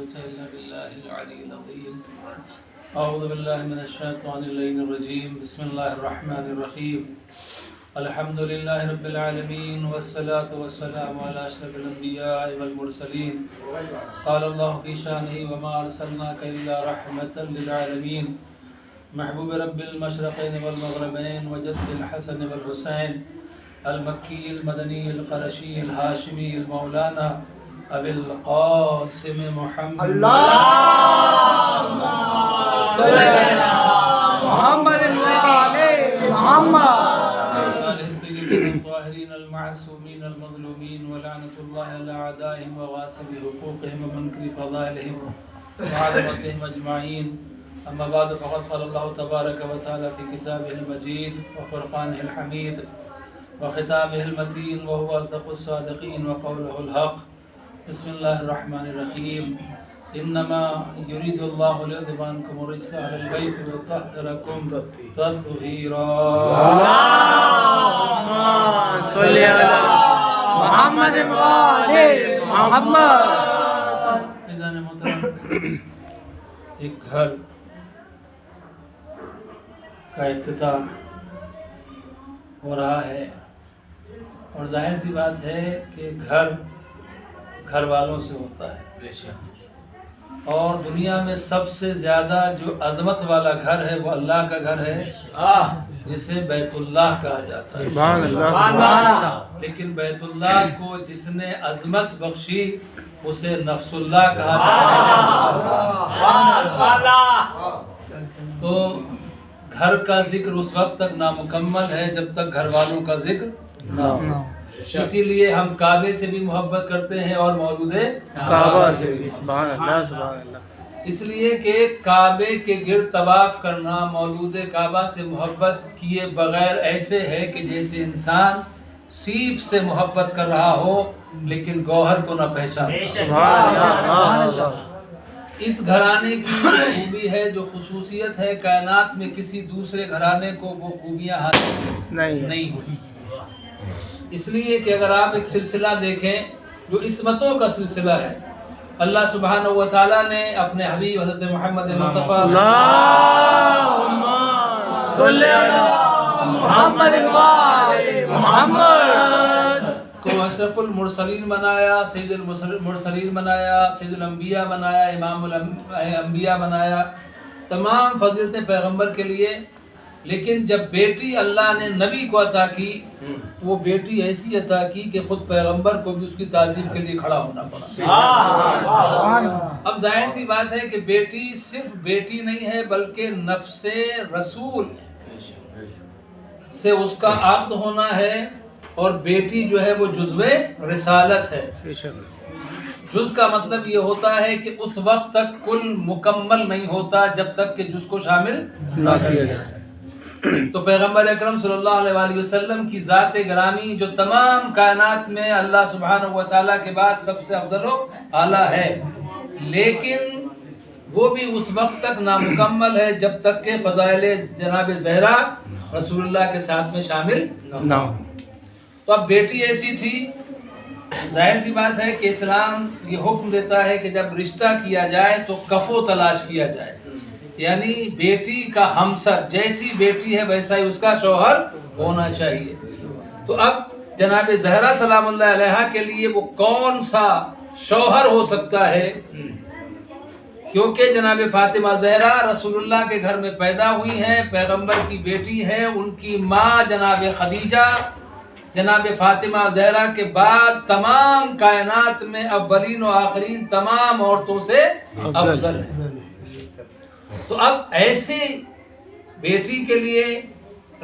قوة إلا بالله العلي العظيم. أعوذ بالله من الشيطان اللعين الرجيم. بسم الله الرحمن الرحيم. الحمد لله رب العالمين والصلاة والسلام على أشرف الأنبياء والمرسلين. قال الله في شانه وما أرسلناك إلا رحمة للعالمين. محبوب رب المشرقين والمغربين وجد الحسن والحسين المکی المدنی القرشی الہاشمی المولانا ابی القاسم محمد اللہم صلی علی محمد وعلی محمد آلہ الطیبین الطاہرین المعصومین المظلومین ولعنۃ اللہ علی اعدائهم وغاصب حقوقهم ومنکر فضائلهم وعظمتهم اجمعین. اما بعد فقد قال اللہ تبارک وتعالی فی کتابہ المجید وفرقانہ الحمید وختامه المتين وهو أصدق الصادقين وقوله الحق. بسم الله الرحمن الرحيم. إنما يريد الله ليذهب عنكم الرجس أهل البيت ويطهركم تطهيرا. اللهم صل على محمد وعلى محمد. عزیزان محترم، ایک گھر کا افتتاح ہو رہا ہے اور ظاہر سی بات ہے کہ گھر والوں سے ہوتا ہے. اور دنیا میں سب سے زیادہ جو عظمت والا گھر ہے وہ اللہ کا گھر ہے جسے بیت اللہ کہا جاتا ہے. سبحان اللہ. لیکن بیت اللہ کو جس نے عظمت بخشی اسے نفس اللہ کہا جاتا ہے. تو گھر کا ذکر اس وقت تک نامکمل ہے جب تک گھر والوں کا ذکر نہ ہو. اسی لیے ہم کعبے سے بھی محبت کرتے ہیں اور مولود کعبہ سے بھی. سبحان اللہ. سبحان اللہ. اس لیے کہ کعبے کے گرد طواف کرنا مولود کعبہ سے محبت کیے بغیر ایسے ہے کہ جیسے انسان سیب سے محبت کر رہا ہو لیکن گوہر کو نہ پہچانے. سبحان اللہ. اس گھرانے کی خوبی ہے جو خصوصیت ہے کائنات میں کسی دوسرے گھرانے کو وہ خوبیاں حاصل نہیں ہوئی. اس لیے کہ اگر آپ ایک سلسلہ دیکھیں جو عصمتوں کا سلسلہ ہے، اللہ سبحانہ و تعالیٰ نے اپنے حبیب حضرت محمد مصطفیٰ اللہم صلی علی محمد وعلی محمد کو اشرف المرسلین بنایا، سید المرسلین بنایا، سید الانبیاء بنایا، امام الانبیاء بنایا، تمام فضیلتیں پیغمبر کے لیے. لیکن جب بیٹی اللہ نے نبی کو عطا کی وہ بیٹی ایسی عطا کی کہ خود پیغمبر کو بھی اس کی تعظیم کے لیے کھڑا ہونا پڑا. اب ظاہر سی بات ہے کہ بیٹی صرف بیٹی نہیں ہے بلکہ نفس رسول سے اس کا عقد ہونا ہے اور بیٹی جو ہے وہ جزو رسالت ہے. جز کا مطلب یہ ہوتا ہے کہ اس وقت تک کل مکمل نہیں ہوتا جب تک کہ جز کو شامل نہ کیا جائے. تو پیغمبر اکرم صلی اللہ علیہ وآلہ وسلم کی ذات گرامی جو تمام کائنات میں اللہ سبحانہ و تعالیٰ کے بعد سب سے افضل و اعلیٰ ہے، لیکن وہ بھی اس وقت تک نامکمل ہے جب تک کہ فضائل جناب زہرا رسول اللہ کے ساتھ میں شامل نہ ہو. تو اب بیٹی ایسی تھی، ظاہر سی بات ہے کہ اسلام یہ حکم دیتا ہے کہ جب رشتہ کیا جائے تو کفو تلاش کیا جائے، یعنی بیٹی کا ہمسر جیسی بیٹی ہے ویسا ہی اس کا شوہر ہونا چاہیے. تو اب جناب زہرا سلام اللہ علیہا کے لیے وہ کون سا شوہر ہو سکتا ہے، کیونکہ جناب فاطمہ زہرا رسول اللہ کے گھر میں پیدا ہوئی ہیں، پیغمبر کی بیٹی ہے. ان کی ماں جناب خدیجہ جناب فاطمہ زہرا کے بعد تمام کائنات میں اولین و آخرین تمام عورتوں سے افضل ہے. تو اب ایسی بیٹی کے لیے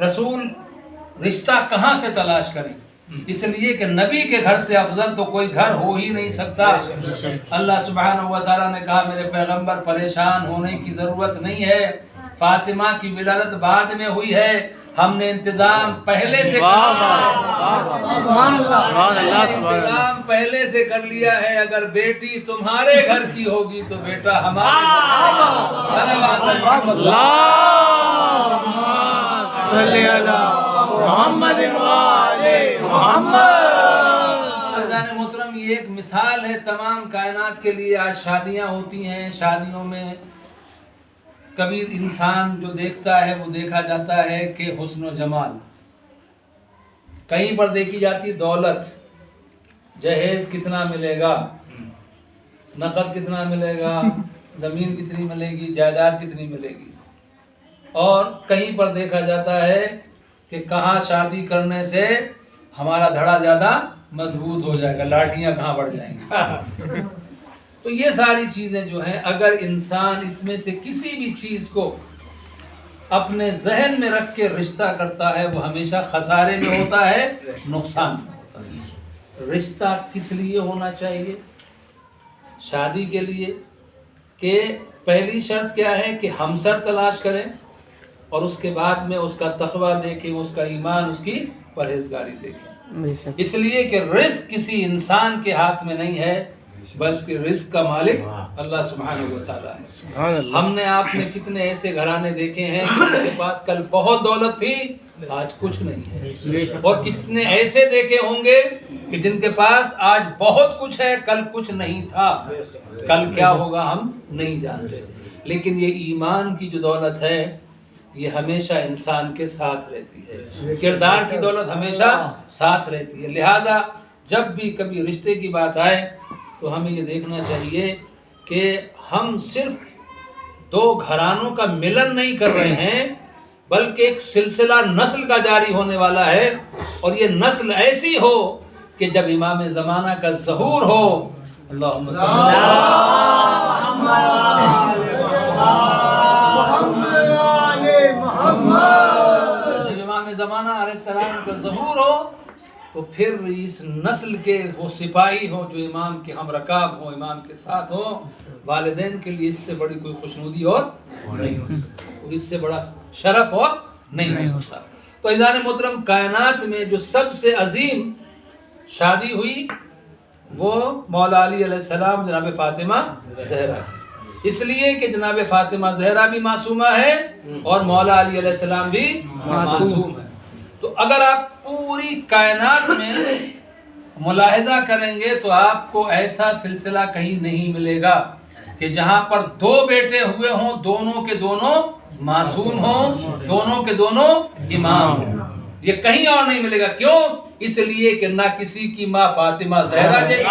رسول رشتہ کہاں سے تلاش کریں؟ اس لیے کہ نبی کے گھر سے افضل تو کوئی گھر ہو ہی نہیں سکتا. اللہ سبحانہ و تعالیٰ نے کہا میرے پیغمبر پریشان ہونے کی ضرورت نہیں ہے، فاطمہ کی ولادت بعد میں ہوئی ہے، ہم نے انتظام پہلے سے کر لیا ہے. اگر بیٹی تمہارے گھر کی ہوگی تو بیٹا ہمارے. صلی اللہ محمد وعلی محمد. محترم، یہ ایک مثال ہے تمام کائنات کے لیے. آج شادیاں ہوتی ہیں، شادیوں میں کبھی انسان جو دیکھتا ہے وہ دیکھا جاتا ہے کہ حسن و جمال، کہیں پر دیکھی جاتی دولت، جہیز کتنا ملے گا، نقد کتنا ملے گا، زمین کتنی ملے گی، جائیداد کتنی ملے گی. اور کہیں پر دیکھا جاتا ہے کہ کہاں شادی کرنے سے ہمارا دھڑا زیادہ مضبوط ہو جائے گا، لاٹھیاں کہاں بڑھ جائیں گی. تو یہ ساری چیزیں جو ہیں، اگر انسان اس میں سے کسی بھی چیز کو اپنے ذہن میں رکھ کے رشتہ کرتا ہے وہ ہمیشہ خسارے میں ہوتا ہے، نقصان میں ہوتا ہے. رشتہ کس لیے ہونا چاہیے؟ شادی کے لیے کہ پہلی شرط کیا ہے کہ ہمسر تلاش کریں اور اس کے بعد میں اس کا تقویٰ دیکھیں، اس کا ایمان، اس کی پرہیزگاری دیکھیں. اس لیے کہ رزق کسی انسان کے ہاتھ میں نہیں ہے بلکہ رزق کا مالک اللہ سبحانہ و تعالیٰ ہے. ہم نے آپ نے کتنے ایسے گھرانے دیکھے ہیں جن کے پاس کل بہت دولت تھی، آج کچھ نہیں ہے. اور کتنے ایسے دیکھے ہوں گے کہ جن کے پاس آج بہت کچھ ہے، کل کچھ نہیں تھا. کل کیا ہوگا ہم نہیں جانتے. لیکن یہ ایمان کی جو دولت ہے یہ ہمیشہ انسان کے ساتھ رہتی ہے. کردار کی دولت ہمیشہ ساتھ رہتی ہے. لہٰذا جب بھی کبھی رشتے کی بات آئے تو ہمیں یہ دیکھنا چاہیے کہ ہم صرف دو گھرانوں کا ملن نہیں کر رہے ہیں بلکہ ایک سلسلہ نسل کا جاری ہونے والا ہے. اور یہ نسل ایسی ہو کہ جب امام زمانہ کا ظہور ہو، اللہم صلی جب امام زمانہ علیہ السلام کا ظہور ہو تو پھر اس نسل کے وہ سپاہی ہوں جو امام کے ہم رکاب ہوں، امام کے ساتھ ہوں. والدین کے لیے اس سے بڑی کوئی خوشنودی اور نہیں ہو سکتی، اور اس سے بڑا شرف اور نہیں ہو سکتا. تو عزیزان محترم، کائنات میں جو سب سے عظیم شادی ہوئی وہ مولا علی علیہ السلام جناب فاطمہ زہرا، اس لیے کہ جناب فاطمہ زہرا بھی معصومہ ہے اور مولا علی علیہ السلام بھی معصوم ہے. تو اگر آپ پوری کائنات میں ملاحظہ کریں گے تو آپ کو ایسا سلسلہ کہیں نہیں ملے گا کہ جہاں پر دو بیٹے ہوئے ہوں، دونوں کے دونوں معصوم ہوں، دونوں کے دونوں امام ہوں. یہ کہیں اور نہیں ملے گا. کیوں؟ اس لیے کہ نہ کسی کی ماں فاطمہ زہرا جیسی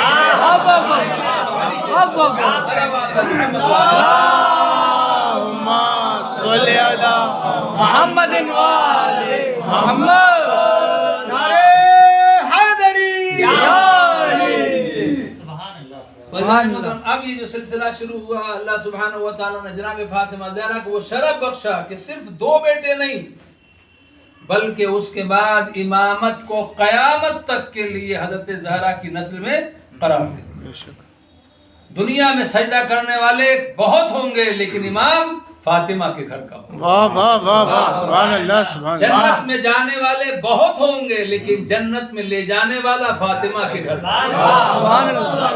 محمد محمد. اب یہ جو سلسلہ شروع ہوا، اللہ سبحانہ و تعالیٰ نے جناب فاطمہ زہرا کو وہ شرف بخشا کہ صرف دو بیٹے نہیں بلکہ اس کے بعد امامت کو قیامت تک کے لیے حضرت زہرا کی نسل میں قرار دیا. دنیا میں سجدہ کرنے والے بہت ہوں گے لیکن امام فاطمہ کے گھر کا ہوگا. واہ واہ واہ واہ، سبحان اللہ سبحان اللہ. جنت میں جانے والے بہت ہوں گے لیکن جنت میں لے جانے والا فاطمہ کے گھر کا ہوگا.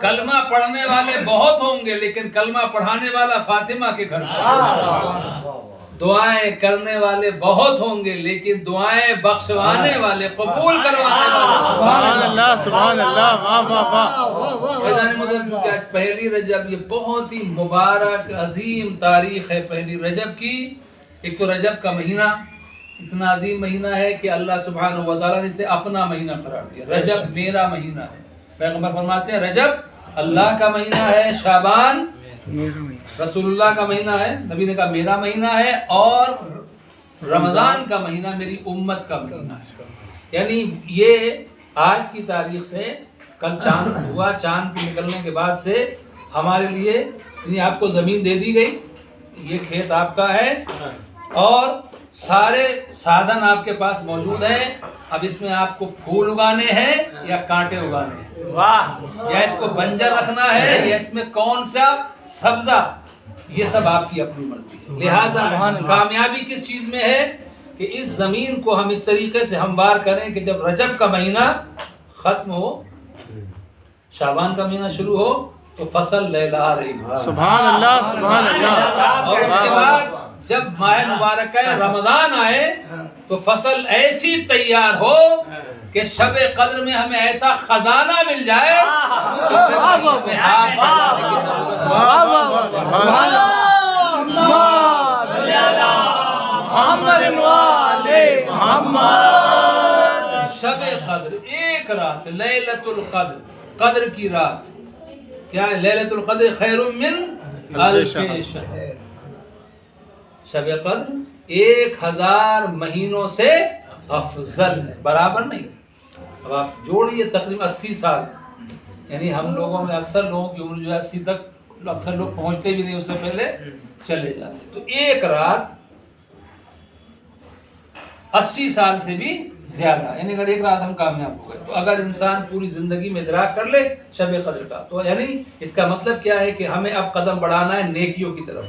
کلمہ پڑھنے والے بہت ہوں گے لیکن کلمہ پڑھانے والا فاطمہ کے گھر کا ہوگا. دعائیں کرنے والے بہت ہوں گے لیکن دعائیں بخشوانے والے، قبول کروانے والے سبحان اللہ سبحان اللہ. واہ واہ واہ. کیونکہ آج پہلی رجب یہ بہت ہی مبارک عظیم تاریخ ہے پہلی رجب کی. ایک تو رجب کا مہینہ اتنا عظیم مہینہ ہے کہ اللہ سبحانہ و تعالیٰ نے اسے اپنا مہینہ قرار دیا. رجب میرا مہینہ ہے. پیغمبر فرماتے ہیں رجب اللہ کا مہینہ ہے، شعبان رسول اللہ کا مہینہ ہے، نبی نے کہا میرا مہینہ ہے، اور رمضان کا مہینہ میری امت کا مہینہ ہے. یعنی یہ آج کی تاریخ سے کل چاند ہوا، چاند کے نکلنے کے بعد سے ہمارے لیے یعنی آپ کو زمین دے دی گئی، یہ کھیت آپ کا ہے اور سارے سادھن آپ کے پاس موجود ہیں. اب اس میں آپ کو پھول اگانے ہیں یا کانٹے اگانے ہیں، یا اس کو بنجر رکھنا ہے یا اس میں کون سا سبزہ، یہ سب آپ کی اپنی مرضی ہے. لہٰذا کامیابی کس چیز میں ہے کہ اس زمین کو ہم اس طریقے سے ہموار کریں کہ جب رجب کا مہینہ ختم ہو، شعبان کا مہینہ شروع ہو تو فصل لہلا رہی ہو. سبحان اللہ سبحان اللہ. اور اس کے بعد جب ماہ مبارکہ رمضان آئے تو فصل ایسی تیار ہو کہ شب قدر میں ہمیں ایسا خزانہ مل جائے شب قدر ایک رات، لیلۃ القدر، قدر کی رات کیا ہے؟ لیلۃ القدر خیر من الف شہر، شب قدر 1000 مہینوں سے افضل ہے، برابر نہیں۔ اب آپ جوڑیے تقریباً 80 سال، یعنی ہم لوگوں میں اکثر لوگوں کی عمر جو ہے 80 تک اکثر لوگ پہنچتے بھی نہیں، اس سے پہلے چلے جاتے۔ تو ایک رات 80 سال سے بھی زیادہ، یعنی اگر ایک رات ہم کامیاب ہو گئے تو اگر انسان پوری زندگی میں ادراک کر لے شب قدر کا، تو یعنی اس کا مطلب کیا ہے کہ ہمیں اب قدم بڑھانا ہے نیکیوں کی طرف،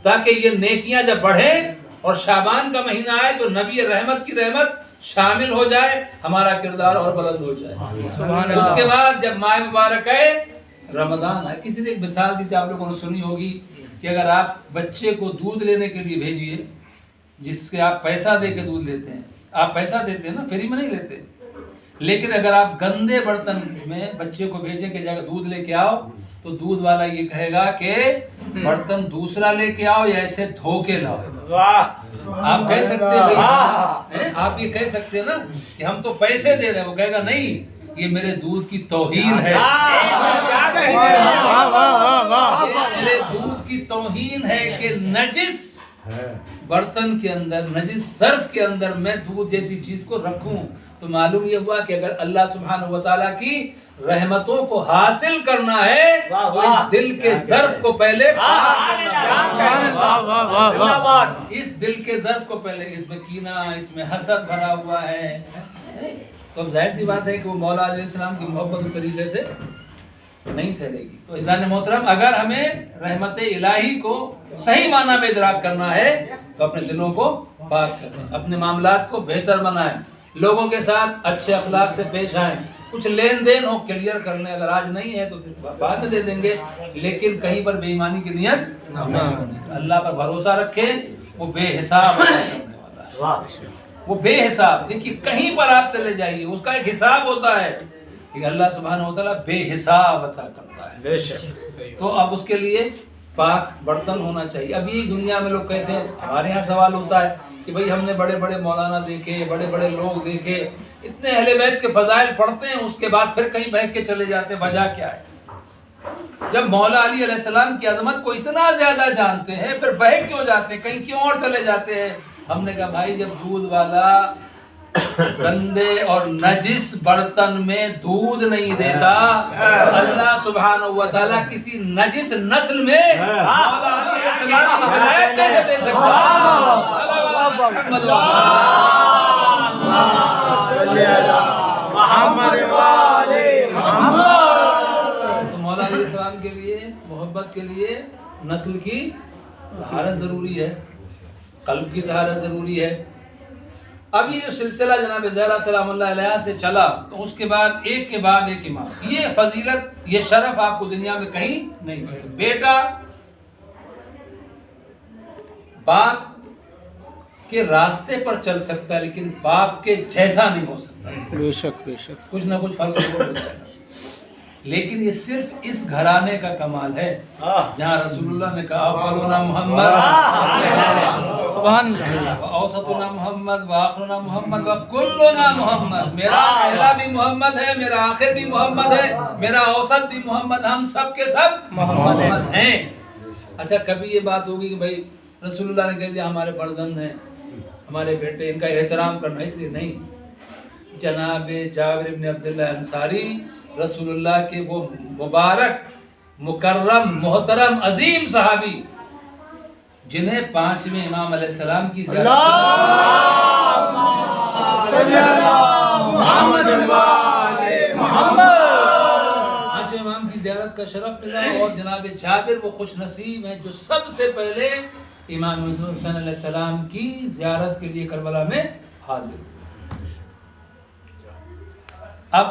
تاکہ یہ نیکیاں جب بڑھیں اور شعبان کا مہینہ آئے تو نبی رحمت کی رحمت شامل ہو جائے، ہمارا کردار اور بلند ہو جائے۔ اس کے بعد جب ماہ مبارک ہے رمضان ہے، کسی نے ایک مثال دی تھی، آپ لوگوں نے سنی ہوگی کہ اگر آپ بچے کو دودھ لینے کے لیے بھیجیے، جس کے آپ پیسہ دے کے دودھ لیتے ہیں، آپ پیسہ دیتے ہیں نا، فری میں نہیں لیتے، لیکن اگر آپ گندے برتن میں بچے کو بھیجیں کہ جا کے دودھ لے کے آؤ، تو دودھ والا یہ کہے گا کہ برتن دوسرا لے کے آؤ یا ایسے دھو کے لاؤ۔ آپ کہہ سکتے ہیں، آپ یہ کہہ سکتے ہیں نا کہ ہم تو پیسے دے رہے ہیں، وہ کہے گا نہیں، یہ میرے دودھ کی توہین ہے، میرے دودھ کی توہین ہے کہ نجس برتن کے اندر، نجس ظرف کے اندر میں دودھ جیسی چیز کو رکھوں۔ تو معلوم یہ ہوا کہ اگر اللہ سبحانہ وتعالیٰ کی رحمتوں کو حاصل کرنا ہے تو اس دل کے ظرف کو پہلے پاک کرنا، اس دل کے ظرف کو پہلے، اس میں کینہ، اس میں حسد بھرا ہوا ہے، تو اب ظاہر سی بات ہے کہ وہ مولا علیہ السلام کی محبت اس طریقے سے نہیں ٹھہرے گی۔ تو عزیزان محترم، اگر ہمیں رحمت الہی کو صحیح معنی میں ادراک کرنا ہے تو اپنے دلوں کو پاک کریں، اپنے معاملات کو بہتر بنائیں، لوگوں کے ساتھ اچھے اخلاق سے پیش آئیں، کچھ لین دین ہو کلیئر کر لیں، اگر آج نہیں ہے تو بعد میں دے دیں گے، لیکن کہیں پر بے ایمانی کی نیت نہیں کرنی۔ اللہ پر بھروسہ رکھیں، وہ بے حساب کرنے والا ہے، وہ بے حساب، دیکھیے کہیں پر آپ چلے جائیے اس کا ایک حساب ہوتا ہے کہ اللہ سبحانہ وتعالیٰ بے حساب عطا کرتا ہے، بے شک۔ تو اب اس کے لیے پاک برتن ہونا چاہیے۔ اب یہ دنیا میں لوگ کہتے ہیں، ہمارے ہاں سوال ہوتا ہے کہ بھئی ہم نے بڑے بڑے مولانا دیکھے، بڑے بڑے لوگ دیکھے، اتنے اہل بیت کے فضائل پڑھتے ہیں، اس کے بعد پھر کہیں بہک کے چلے جاتے ہیں، وجہ کیا ہے؟ جب مولا علی علیہ السلام کی عظمت کو اتنا زیادہ جانتے ہیں پھر بہک کیوں جاتے ہیں، کہیں کیوں اور چلے جاتے ہیں؟ ہم نے کہا بھائی جب دودھ والا گندے اور نجس برتن میں دودھ نہیں دیتا، اللہ سبحانہ وتعالیٰ کسی نجس نسل میں مولا علی علیہ السلام کی ہدایت کیسے دے سکتا؟ تو مولا علیہ السلام کے لیے، محبت کے لیے نسل کی طہارت ضروری ہے، قلب کی طہارت ضروری ہے۔ اب یہ سلسلہ جناب زہرا سلام اللہ علیہ سے چلا تو اس کے بعد ایک کے بعد ایک امام، یہ فضیلت، یہ شرف آپ کو دنیا میں کہیں نہیں ملے۔ بیٹا باپ کے راستے پر چل سکتا ہے لیکن باپ کے جیسا نہیں ہو سکتا، بے شک بے شک، کچھ نہ کچھ فرق ضرور ہو جائے گا، لیکن یہ صرف اس گھرانے کا کمال ہے جہاں رسول اللہ نے کہا اولنا محمد اوسطنا محمد وآخرنا محمد وکلنا محمد، میرا پہلا بھی محمد ہے، میرا آخر بھی محمد ہے، میرا اوسط بھی محمد، ہم سب کے سب محمد ہیں۔ اچھا کبھی یہ بات ہوگی کہ بھائی رسول اللہ نے کہہ دیا ہمارے فرزند ہیں، ہمارے بیٹے، ان کا احترام کرنا، اس لیے نہیں۔ جناب جابر بن عبداللہ انصاری رسول اللہ کے وہ مبارک مکرم محترم عظیم صحابی جنہیں 5ویں امام علیہ السلام کی زیارت امام کی زیارت کا شرف ملا، اور جناب جابر وہ خوش نصیب ہیں جو سب سے پہلے امام حسین علیہ السلام کی زیارت کے لیے کربلا میں حاضر ہوئے۔ اب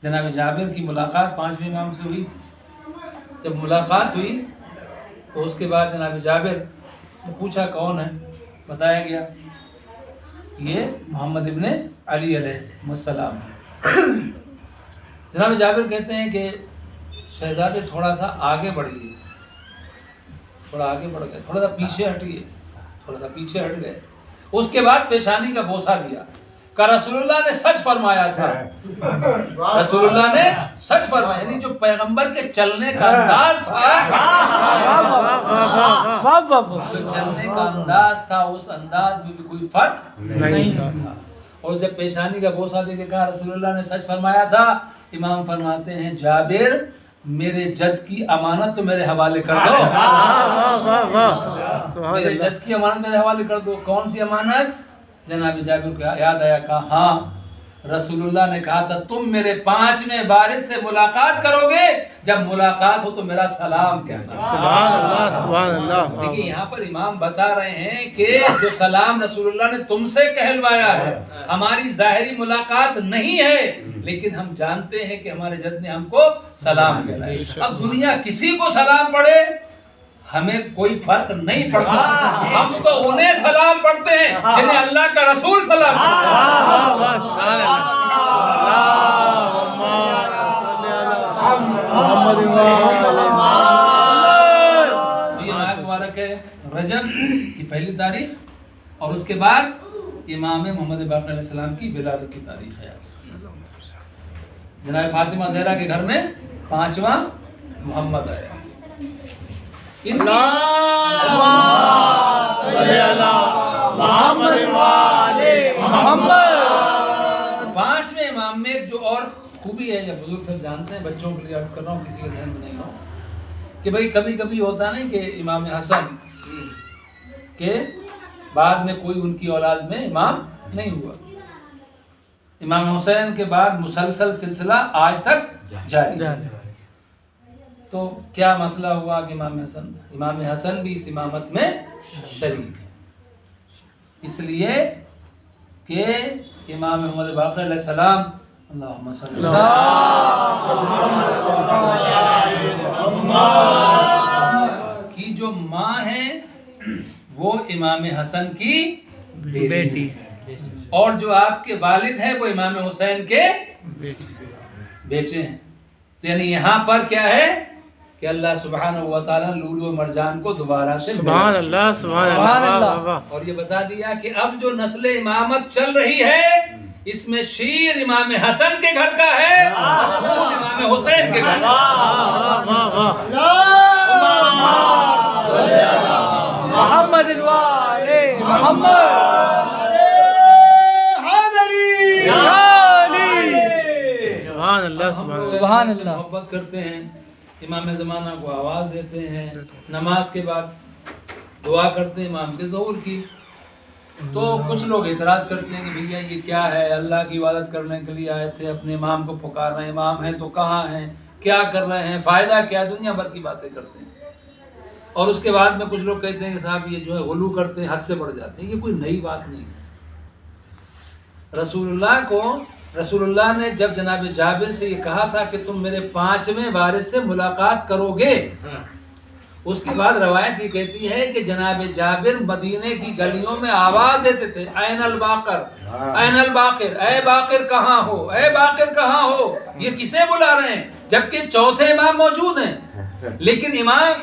جناب جابر کی ملاقات 5ویں امام سے ہوئی، جب ملاقات ہوئی تو اس کے بعد جناب جابر نے پوچھا کون ہے، بتایا گیا یہ محمد ابن علی علیہ السلام. جناب جابر کہتے ہیں کہ شہزادے تھوڑا سا آگے بڑھ گئے، تھوڑا آگے بڑھ گئے، تھوڑا سا پیچھے ہٹ گئے، تھوڑا سا پیچھے ہٹ گئے. اس کے بعد پیشانی کا بوسہ دیا کہ رسول اللہ نے سچ فرمایا تھا. رسول اللہ نے سچ فرمایا، یعنی جو پیغمبر کے چلنے کا انداز تھا، جو چلنے کا انداز تھا، اس انداز میں بھی کوئی فرق نہیں تھا. اور جب پیشانی کا بوسہ دے کے کہا رسول اللہ نے سچ فرمایا تھا، امام فرماتے ہیں جابر میرے جد کی امانت تو میرے حوالے کر دو. میرے جد کی امانت میرے حوالے کر دو. کون سی امانت؟ جناب جابر کو یاد آیا، کہا ہاں رسول اللہ نے کہا تھا تم میرے 5ویں وارث سے ملاقات کرو گے، جب ملاقات ہو تو میرا سلام کہنا. سبحان اللہ سبحان اللہ. دیکھیں یہاں پر امام بتا رہے ہیں کہ جو سلام رسول اللہ نے تم سے کہلوایا ہے، ہماری ظاہری ملاقات نہیں ہے، لیکن ہم جانتے ہیں کہ ہمارے جد نے ہم کو سلام کہلایا. اب دنیا کسی کو سلام پڑھے ہمیں کوئی فرق نہیں پڑتا، ہم تو انہیں سلام پڑھتے ہیں جنہیں اللہ کا رسول سلام مبارک ہے. رجب کی پہلی تاریخ اور اس کے بعد امام محمد باقر علیہ السلام کی ولادت کی تاریخ ہے. جناب فاطمہ زہرا کے گھر میں 5واں محمد آیا. پانچویں امام میں جو اور خوبی ہے، یا بزرگ سب جانتے ہیں، بچوں کے لیے عرض کر رہا ہوں، کسی کے ذہن میں نہیں ہو، کہ بھئی کبھی کبھی ہوتا نہیں کہ امام حسن کہ بعد میں کوئی ان کی اولاد میں امام نہیں ہوا. امام حسین کے بعد مسلسل سلسلہ آج تک جاری ہے. تو کیا مسئلہ ہوا کہ امام حسن بھی اس امامت میں شریک ہے، اس لیے کہ امام محمد باقر علیہ السلام اللہم صلی کی جو ماں ہیں وہ امام حسن کی بیٹی ہے، اور جو آپ کے والد ہیں وہ امام حسین کے بیٹے ہیں. تو یعنی یہاں پر کیا ہے کہ اللہ سبحانہ و تعالیٰ لولو و مرجان کو دوبارہ سے سبحان اللہ سبحان اللہ. اور یہ بتا دیا کہ اب جو نسل امامت چل رہی ہے اس میں شیر امام حسن کے گھر کا ہے اور خون امام حسین کے گھر کا. محمد سبحان اللہ سبحان اللہ. محبت کرتے ہیں، امام زمانہ کو آواز دیتے ہیں، نماز کے بعد دعا کرتے ہیں امام کے ظہور کی. تو کچھ لوگ اعتراض کرتے ہیں کہ بھیا یہ کیا ہے، اللہ کی عبادت کرنے کے لیے آئے تھے، اپنے امام کو پکار رہے ہیں، امام ہیں تو کہاں ہیں، کیا کر رہے ہیں، فائدہ کیا، دنیا بھر کی باتیں کرتے ہیں. اور اس کے بعد میں کچھ لوگ کہتے ہیں کہ صاحب یہ جو ہے غلو کرتے ہیں، حد سے بڑھ جاتے ہیں. یہ کوئی نئی بات نہیں ہے. رسول اللہ نے جب جناب جابر سے یہ کہا تھا کہ تم میرے 5ویں وارث سے ملاقات کرو گے، اس کے بعد روایت یہ کہتی ہے کہ جناب جابر مدینے کی گلیوں میں آواز دیتے تھے، این الباقر این الباقر، اے باقر کہاں ہو، اے باقر کہاں ہو. یہ کسے بلا رہے ہیں جبکہ چوتھے امام موجود ہیں، لیکن امام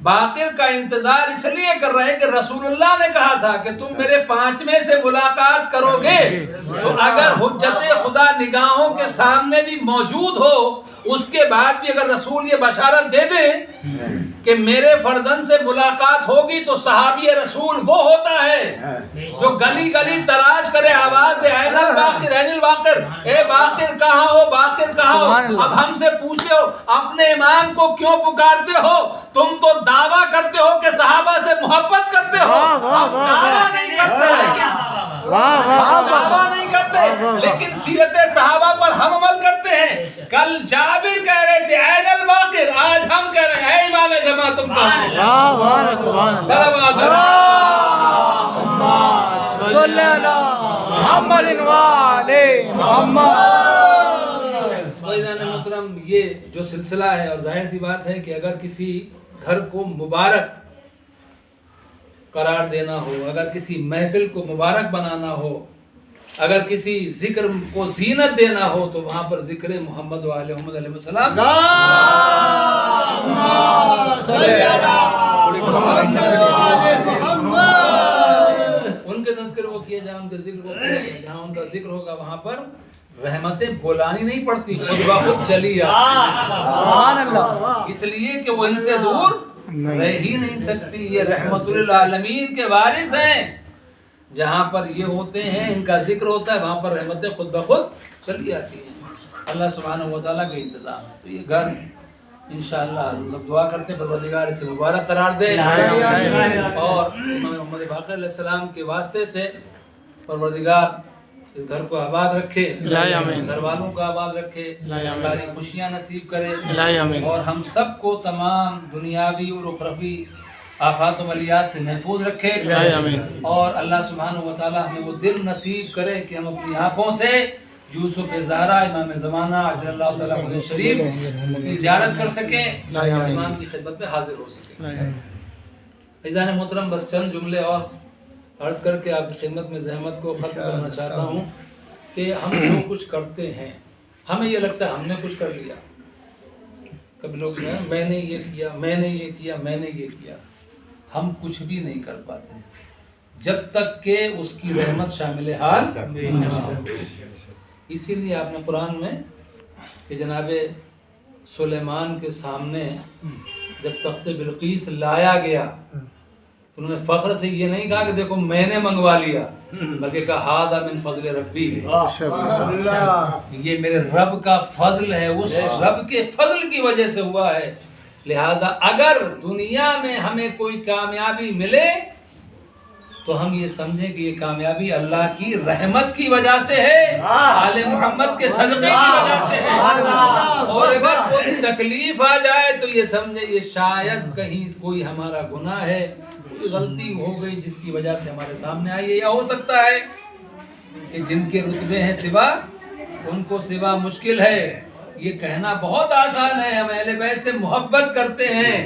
باقر کا انتظار اس لیے کر رہے ہیں کہ رسول اللہ نے کہا تھا کہ تم میرے 5ویں سے ملاقات کرو گے. تو اگر حجت خدا نگاہوں کے سامنے بھی موجود ہو، اس کے بعد بھی اگر رسول یہ بشارت دے دے کہ میرے فرزند سے ملاقات ہوگی، تو صحابی رسول وہ ہوتا ہے جو گلی گلی تلاش کرے، آواز دے، این الباقر این الباقر، اے باقر کہاں ہو، باقر کہاں ہو. اب ہم سے پوچھو اپنے امام کو کیوں پکارتے ہو؟ تم تو دعویٰ کرتے ہو کہ صحابہ سے محبت کرتے ہو. ہم دعویٰ نہیں کرتے لیکن سیرت صحابہ پر ہم عمل کرتے ہیں. کل جابر کہہ رہے تھے این الباقر، آج ہم کہہ رہے ہیں اے امام زمان تم کہاں ہو. صلی اللہ محمد وعلی محمد. محترم یہ جو سلسلہ ہے، اور ظاہر سی بات ہے کہ اگر کسی گھر کو مبارک قرار دینا ہو، اگر کسی محفل کو مبارک بنانا ہو، اگر کسی ذکر کو زینت دینا ہو تو وہاں پر ذکر محمد و آل محمد علیہ السلام ان کے تذکر کو کیا جائے، ان کے ذکر کو کیا جائے، جہاں ان کا ذکر ہوگا وہاں پر رحمتیں بولانی نہیں پڑتی، خود بخود چلی آتی، سبحان اللہ، اس لیے کہ وہ ان سے دور رہ ہی نہیں سکتی، یہ رحمت للعالمین کے وارث ہیں، جہاں پر یہ ہوتے ہیں ان کا ذکر ہوتا ہے وہاں پر رحمتیں خود بخود چلی آتی ہیں، اللہ سبحانہ و تعالیٰ کا انتظام ہے۔ تو یہ گھر انشاءاللہ ہم سب دعا کرتے ہیں پروردگار اسے مبارک قرار دے، اور امام محمد باقر علیہ السلام کے واسطے سے پروردگار اس گھر کو آباد رکھے، گھر والوں کو آباد رکھے، ساری خوشیاں نصیب کرے، اور ہم سب کو تمام دنیاوی اور اخروی آفات و بلیات سے محفوظ رکھے، اور اللہ سبحانہ و تعالیٰ ہمیں وہ دل نصیب کرے کہ ہم اپنی آنکھوں سے یوسف زہرا امام زمانہ عجل اللہ تعالیٰ عنہ شریف کی زیارت کر سکیں، امام کی خدمت میں حاضر ہو سکیں۔ عزیزان محترم، بس چند جملے اور عرض کر کے آپ کی خدمت میں زحمت کو ختم کرنا چاہتا ہوں کہ ہم جو کچھ کرتے ہیں ہمیں یہ لگتا ہے ہم نے کچھ کر لیا، کبھی لوگ جو ہے میں نے یہ کیا، میں نے یہ کیا، میں نے یہ کیا، ہم کچھ بھی نہیں کر پاتے جب تک کہ اس کی رحمت شامل حال نہ ہو۔ اسی لیے آپ نے قرآن میں کہ جناب سلیمان کے سامنے جب تخت بلقیس لایا گیا تو انہوں نے فخر سے یہ نہیں کہا کہ دیکھو میں نے منگوا لیا، بلکہ کہا ہذا من فضل ربی، یہ میرے رب کا فضل ہے، اس رب کے فضل کی وجہ سے ہوا ہے، لہٰذا اگر دنیا میں ہمیں کوئی کامیابی ملے تو ہم یہ سمجھیں کہ یہ کامیابی اللہ کی رحمت کی وجہ سے ہے، آل محمد کے صدقے کی وجہ سے ہے، اور اگر کوئی تکلیف آ جائے تو یہ سمجھے یہ شاید کہیں کوئی ہمارا گناہ ہے، کوئی غلطی ہو گئی جس کی وجہ سے ہمارے سامنے آئی ہے، یا ہو سکتا ہے کہ جن کے رتبے ہیں سوا ان کو سوا مشکل ہے۔ یہ کہنا بہت آسان ہے، ہم اہل بیت سے محبت کرتے ہیں،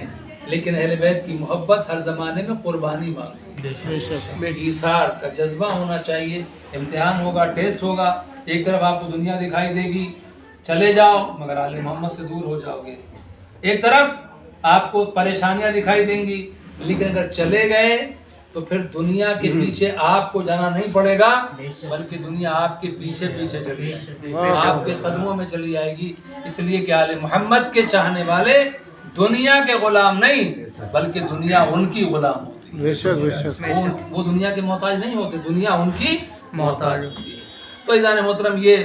لیکن اہل بیت کی محبت ہر زمانے میں قربانی مانگتی ہے، ایثار کا جذبہ ہونا چاہیے۔ امتحان ہوگا، ٹیسٹ ہوگا، ایک طرف آپ کو دنیا دکھائی دے گی، چلے جاؤ مگر آل محمد سے دور ہو جاؤ گے، ایک طرف آپ کو پریشانیاں دکھائی دیں گی، لیکن اگر چلے گئے تو پھر دنیا کے پیچھے آپ کو جانا نہیں پڑے گا، بلکہ دنیا آپ کے پیچھے پیچھے چلی جائے گی، آپ کے قدموں میں چلی جائے گی، اس لیے کہ آل محمد کے چاہنے والے دنیا کے غلام نہیں بلکہ دنیا ان کی غلام ہوتی ہے، وہ دنیا کے محتاج نہیں ہوتے، دنیا ان کی محتاج ہوتی ہے۔ تو عزیزان محترم، یہ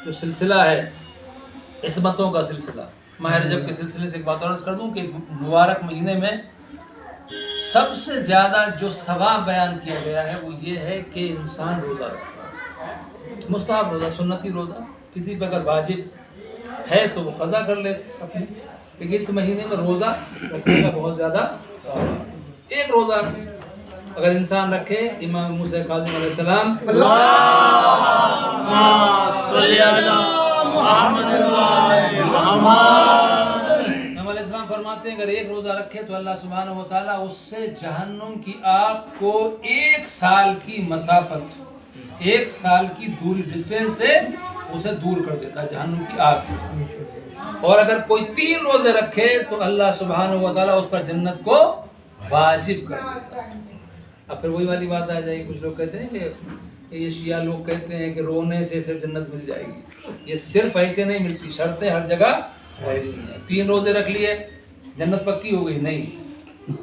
جو سلسلہ ہے عصمتوں کا سلسلہ، ماہ رجب کے سلسلے سے ایک بات عرض کر دوں کہ اس مبارک مہینے میں سب سے زیادہ جو ثواب بیان کیا گیا ہے وہ یہ ہے کہ انسان روزہ رکھے، مستحب روزہ، سنتی روزہ، کسی پہ اگر واجب ہے تو وہ قضا کر لے اپنی، لیکن اس مہینے میں روزہ رکھنے کا بہت زیادہ ثواب۔ ایک روزہ اگر انسان رکھے، امام موسیٰ کاظم علیہ السلام علیہ السلام فرماتے ہیں اگر ایک روزہ رکھے تو اللہ سبحانہ و تعالیٰ اس سے جہنم کی آگ کو 1 سال کی مسافت، 1 سال کی دوری، ڈسٹینس سے اسے دور کر دیتا ہے جہنم کی آگ سے، اور اگر کوئی 3 روزے رکھے تو اللہ سبحانہ و تعالیٰ اس پر جنت کو واجب کر دیتا ہے۔ اب پھر وہی والی بات آ جائے گی، کچھ لوگ کہتے ہیں کہ یہ شیعہ لوگ کہتے ہیں کہ رونے سے صرف جنت مل جائے گی، یہ صرف ایسے نہیں ملتی، شرطیں ہر جگہ رہتی ہیں۔ 3 روزے رکھ لیے جنت پکی ہو گئی؟ نہیں،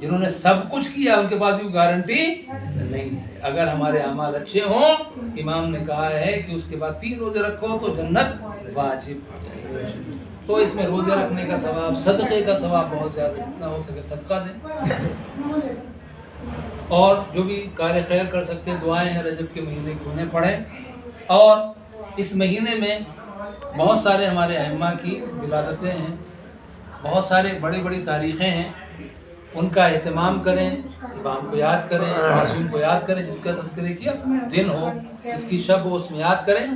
جنہوں نے سب کچھ کیا ان کے پاس بھی گارنٹی نہیں ہے۔ اگر ہمارے اعمال اچھے ہوں، امام نے کہا ہے کہ اس کے بعد 3 روزے رکھو تو جنت واجب ہو جائے گی۔ تو اس میں روزے رکھنے کا ثواب، صدقے کا ثواب بہت زیادہ، جتنا ہو سکے صدقہ دیں، اور جو بھی کار خیر کر سکتے دعائیں ہیں رجب کے مہینے کی انہیں پڑھیں، اور اس مہینے میں بہت سارے ہمارے ائمہ کی ولادتیں ہیں، بہت سارے بڑی بڑی تاریخیں ہیں، ان کا اہتمام کریں، امام کو یاد کریں، معصوم کو یاد کریں، جس کا تذکرہ کیا دن ہو، جس کی شب ہو اس میں یاد کریں،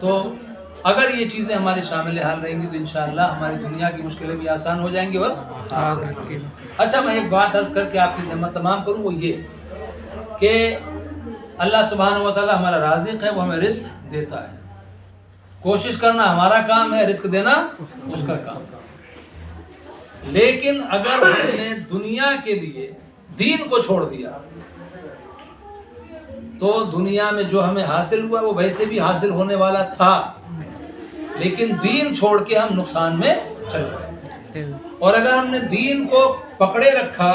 تو اگر یہ چیزیں ہمارے شامل حال رہیں گی تو انشاءاللہ ہماری دنیا کی مشکلیں بھی آسان ہو جائیں گی. اور اچھا میں ایک بات عرض کر کے آپ کی ذمہ تمام کروں، وہ یہ کہ اللہ سبحانہ و تعالی ہمارا رازق ہے، وہ ہمیں رزق دیتا ہے. کوشش کرنا ہمارا کام ہے، رزق دینا اس کا کام. لیکن اگر ہم نے دنیا کے لیے دین کو چھوڑ دیا تو دنیا میں جو ہمیں حاصل ہوا وہ ویسے بھی حاصل ہونے والا تھا، لیکن دین چھوڑ کے ہم نقصان میں چل گئے. اور اگر ہم نے دین کو پکڑے رکھا،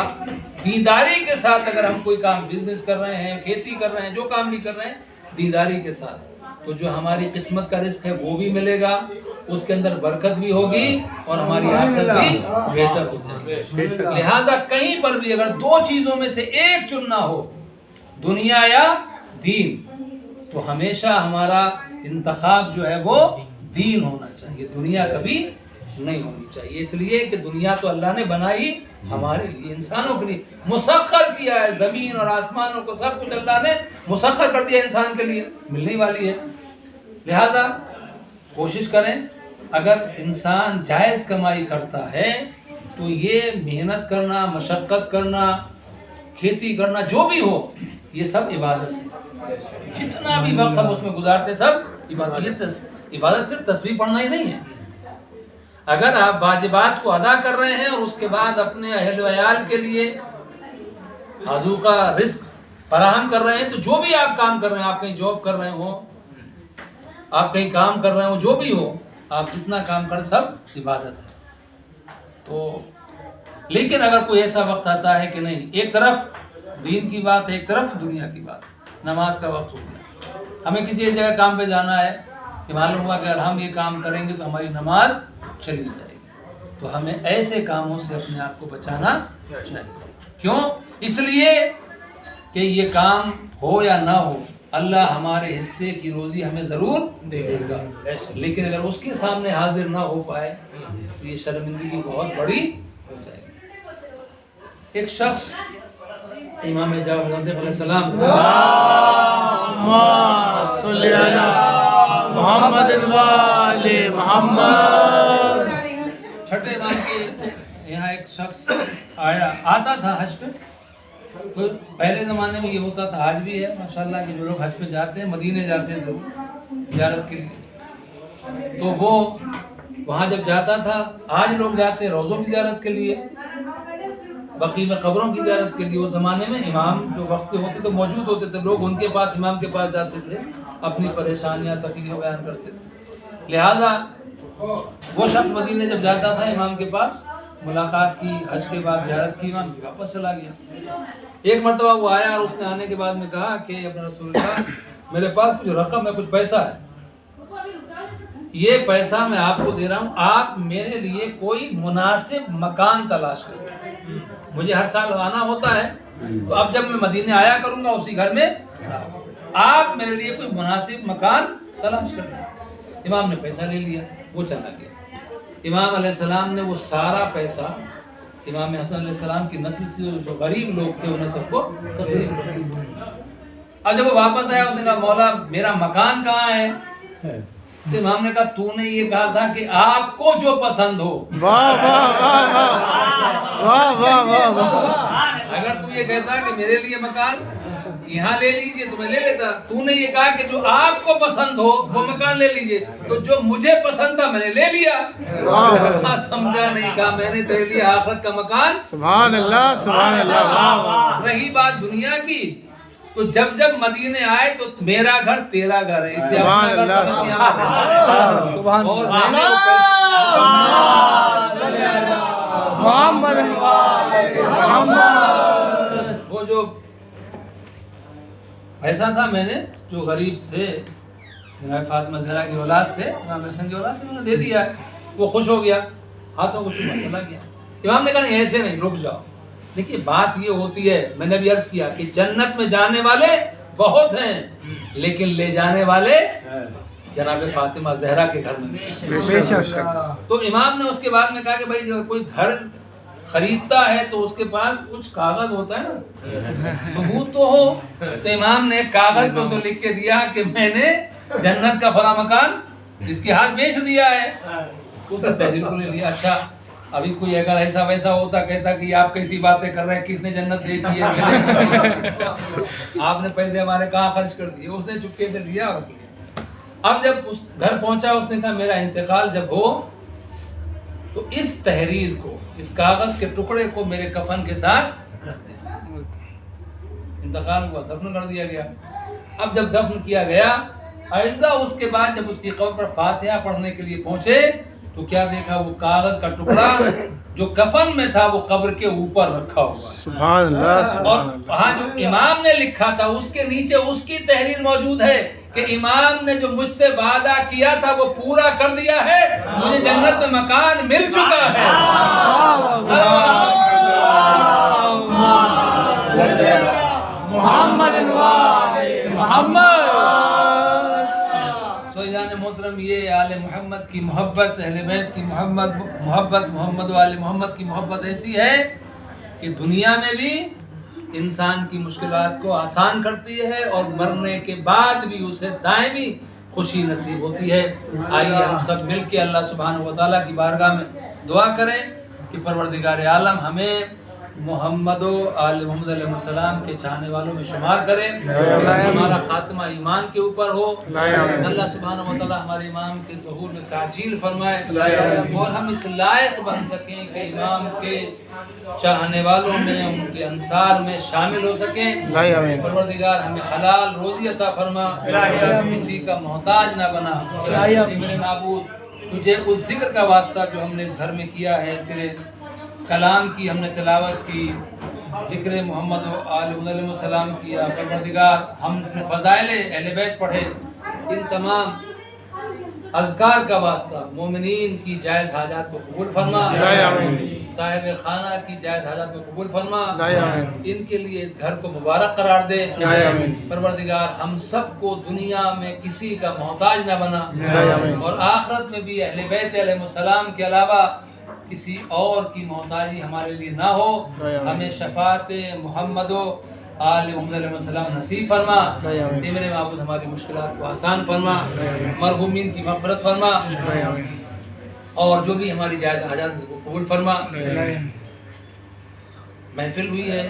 دینداری کے ساتھ اگر ہم کوئی کام بزنس کر رہے ہیں، کھیتی کر رہے ہیں، جو کام بھی کر رہے ہیں دینداری کے ساتھ، تو جو ہماری قسمت کا رزق ہے وہ بھی ملے گا، اس کے اندر برکت بھی ہوگی اور ہماری آخرت بھی بہتر ہو جائے گی. لہٰذا کہیں پر بھی اگر دو چیزوں میں سے ایک چننا ہو، دنیا یا دین، تو ہمیشہ ہمارا انتخاب جو ہے وہ دین ہونا چاہیے، دنیا کبھی نہیں ہونی چاہیے. اس لیے کہ دنیا تو اللہ نے بنائی ہمارے لیے، انسانوں کے لیے مسخر کیا ہے. زمین اور آسمانوں کو سب کچھ اللہ نے مسخر کر دیا انسان کے لیے، ملنے والی ہے. لہذا کوشش کریں اگر انسان جائز کمائی کرتا ہے تو یہ محنت کرنا، مشقت کرنا، کھیتی کرنا جو بھی ہو، یہ سب عبادت ہے. جتنا بھی وقت ہم اس میں گزارتے سب عبادت. عبادت صرف تسبیح پڑھنا ہی نہیں ہے. اگر آپ واجبات کو ادا کر رہے ہیں اور اس کے بعد اپنے اہل و عیال کے لیے حاضو کا رزق فراہم کر رہے ہیں، تو جو بھی آپ کام کر رہے ہیں، آپ کہیں جاب کر رہے ہوں، آپ کہیں کام کر رہے ہوں، جو بھی ہو، آپ جتنا کام کریں سب عبادت ہے. تو لیکن اگر کوئی ایسا وقت آتا ہے کہ نہیں، ایک طرف دین کی بات ہے، ایک طرف دنیا کی بات، نماز کا وقت ہو گیا، ہمیں کسی ایک جگہ کام پہ جانا ہے کہ معلوم ہوا کہ اگر ہم یہ کام کریں گے تو ہماری نماز چلی جائے گی، تو ہمیں ایسے کاموں سے اپنے آپ کو بچانا چاہیے. کیوں؟ اس لیے کہ یہ کام ہو یا نہ ہو، اللہ ہمارے حصے کی روزی ہمیں ضرور دے گا. لیکن اگر اس کے سامنے حاضر نہ ہو پائے تو یہ شرمندگی بہت بڑی ہو جائے گی. ایک شخص امام جعفر علیہ السلام صلی اللہ محمد والے محمد. چھٹے امام کے یہاں ایک شخص آتا تھا حج پہ. تو پہلے زمانے میں یہ ہوتا تھا، آج بھی ہے ماشاءاللہ کہ جو لوگ حج پہ جاتے ہیں مدینے جاتے ہیں ضرور زیارت کے لیے. تو وہ وہاں جب جاتا تھا، آج لوگ جاتے ہیں روضوں کی زیارت کے لیے، بقیع میں قبروں کی زیارت کے لیے. اس زمانے میں امام جو وقت کے ہوتے تھے موجود ہوتے تھے، لوگ ان کے پاس، امام کے پاس جاتے تھے، اپنی پریشانیاں تکلیفیں بیان کرتے تھے. لہذا وہ شخص مدینے جب جاتا تھا امام کے پاس، ملاقات کی، حج کے بعد زیارت کی، امام کی واپس چلا گیا. ایک مرتبہ وہ آیا اور اس نے آنے کے بعد میں کہا کہ اپنے رسول اللہ، میرے پاس کچھ رقم ہے، کچھ پیسہ ہے، یہ پیسہ میں آپ کو دے رہا ہوں، آپ میرے لیے کوئی مناسب مکان تلاش کریں. مجھے ہر سال آنا ہوتا ہے، تو اب جب میں مدینے آیا کروں گا اسی گھر میں، آپ میرے لیے کوئی مناسب مکان تلاش کریں. امام نے پیسہ لے لیا، وہ چلا گیا. امام علیہ السلام نے وہ سارا پیسہ امام حسن علیہ السلام کی نسل سے جو غریب لوگ تھے انہیں سب کو تقسیم کر دیا. اب جب وہ واپس آیا اس نے کہا مولا میرا مکان کہاں ہے؟ تو امام نے کہا تو نے یہ کہا تھا کہ آپ کو جو پسند ہو. واہ واہ واہ واہ واہ واہ واہ. اگر تو یہ کہتا کہ میرے لیے مکان یہاں لے لیجئے تو میں لے لیتا. تو نے یہ کہا کہ جو آپ کو پسند ہو وہ مکان لے لیجئے، تو جو مجھے پسند تھا میں نے لے لیا. سمجھا نہیں، کہا میں نے لے لیا آخرت کا مکان. سبحان اللہ سبحان اللہ. واہ واہ. رہی بات دنیا کی، تو جب جب مدینے آئے تو میرا گھر تیرا گھر ہے، اس سے اپنا گھر سمجھ نہیں آتا. سبحان اور اللہ. میں نے محمد وہ جو ایسا تھا، میں نے جو غریب تھے جناب فاطمہ زہرا کی اولاد سے، امام حسن کی اولاد سے میں نے دے دیا. وہ خوش ہو گیا، ہاتھوں کو چوما چلا گیا. امام نے کہا نہیں ایسے نہیں، رک جاؤ. دیکھیے بات یہ ہوتی ہے، میں نے بھی عرض کیا کہ جنت میں جانے والے بہت ہیں لیکن لے جانے والے جناب فاطمہ زہرا کے گھر میں. تو امام نے اس کے بعد میں کہا کہ بھائی جو کوئی گھر خریدتا ہے تو اس کے پاس کچھ کاغذ ہوتا ہے نا، ثبوت تو ہو. تو امام نے ایک کاغذ پہ اسے لکھ کے دیا کہ میں نے جنت کا فلاں مکان اس کے ہاتھ بیچ دیا ہے. اس نے تحریر کو لے لیا. اچھا ابھی کوئی اگر ایسا ویسا ہوتا کہتا کہ آپ کیسی باتیں کر رہے ہیں, کس نے جنت دیکھی ہے, آپ نے پیسے ہمارے کہاں خرچ کر دیے. اس نے چپکے سے لیا اور رکھ لیا. اب جب اس گھر پہنچا اس نے کہا میرا انتقال جب ہو تو اس تحریر کو, اس کاغذ کے ٹکڑے کو میرے کفن کے ساتھ رکھ دینا. انتقال ہوا, دفن کر دیا گیا. اب جب دفن کیا گیا ایسا اس کے بعد جب اس کی قبر پر فاتحہ پڑھنے کے لیے پہنچے تو کیا دیکھا, وہ کاغذ کا ٹکڑا جو کفن میں تھا وہ قبر کے اوپر رکھا ہوا. سبحان اللہ. اور وہاں جو امام نے لکھا تھا اس کے نیچے اس کی تحریر موجود ہے کہ امام نے جو مجھ سے وعدہ کیا تھا وہ پورا کر دیا ہے, مجھے جنت میں مکان مل چکا ہے. محمد محمد. سوئیان محترم, یہ آل محمد کی محبت, اہل بیت کی محمد, محمد و آل محمد کی محبت ایسی ہے کہ دنیا میں بھی انسان کی مشکلات کو آسان کرتی ہے اور مرنے کے بعد بھی اسے دائمی خوشی نصیب ہوتی ہے. آئیے ہم سب مل کے اللہ سبحانہ و تعالیٰ کی بارگاہ میں دعا کریں کہ پروردگار عالم ہمیں محمد و آل محمد علیہ السلام کے چاہنے والوں میں شمار کرے, ہمارا خاتمہ ایمان کے اوپر ہو. اللہ سبحانہ و تعالیٰ ہمارے امام کے ظہور میں تعجیل فرمائے اور ہم اس لائق بن سکیں کہ امام کے چاہنے والوں میں, ان کے انصار میں شامل ہو سکیں. پروردگار ہمیں حلال روزی عطا فرما, کسی کا محتاج نہ بنا. میرے معبود تجھے اس ذکر کا واسطہ جو ہم نے اس گھر میں کیا ہے, تیرے کلام کی ہم نے تلاوت کی, ذکر محمد و آل محمد علیہ السلام کیا, پروردگار ہم نے فضائل اہل بیت پڑھے, ان تمام اذکار کا واسطہ مومنین کی جائز حاجات کو قبول فرما, صاحب خانہ کی جائز حاجات کو قبول فرما, ان کے لیے اس گھر کو مبارک قرار دے. پروردگار ہم سب کو دنیا میں کسی کا محتاج نہ بنا اور آخرت میں بھی اہل بیت علیہ السلام کے علاوہ کسی اور کی محتاجی ہمارے لیے نہ ہو. ہمیں شفاعت محمد و آل محمد علیہ السلام نصیب فرما. اے میرے معبود ہماری مشکلات کو آسان فرما, مرحومین کی مغفرت فرما اور جو بھی ہماری جائز حاجات کو قبول فرما. محفل ہوئی ہے